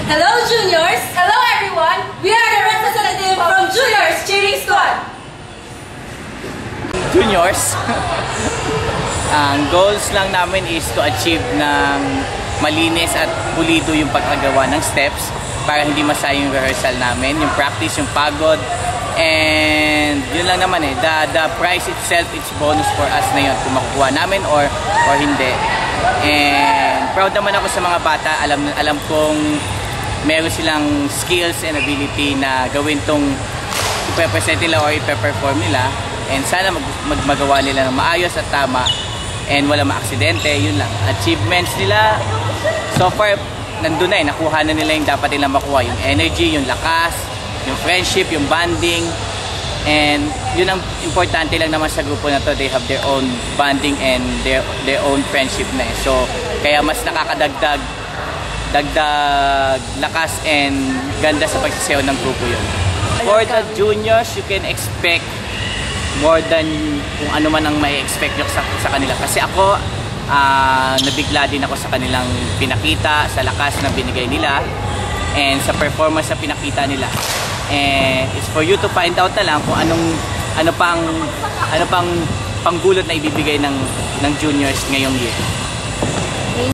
Hello, juniors! Hello, everyone! We are the representative from Juniors Cheering Squad! Juniors, ang goals lang namin is to achieve ng malinis at pulido yung pagkagawa ng steps para hindi masayang yung rehearsal namin, yung practice, yung pagod, and yun lang naman the prize itself, it's bonus for us na yun kung makukuha namin or hindi. And proud naman ako sa mga bata, alam kong meron silang skills and ability na gawin tong ipe-present nila or ipe-perform nila, and sana magawa nila ng maayos at tama and wala maaksidente. Yun lang, achievements nila so far nandun na nakuha na nila yung dapat nilang makuha, yung energy, yung lakas, yung friendship, yung bonding, and yun ang importante lang naman sa grupo na to. They have their own bonding and their own friendship na so kaya mas nakakadagdag lakas and ganda sa pagsasayaw ng grupo yun. For the juniors, you can expect more than kung ano man ang may expect nyo sa kanila, kasi ako nabigla din ako sa kanilang pinakita, sa lakas na binigay nila and sa performance na pinakita nila, and it's for you to find out na lang kung ano pang panggulot na ibibigay ng juniors ngayong year.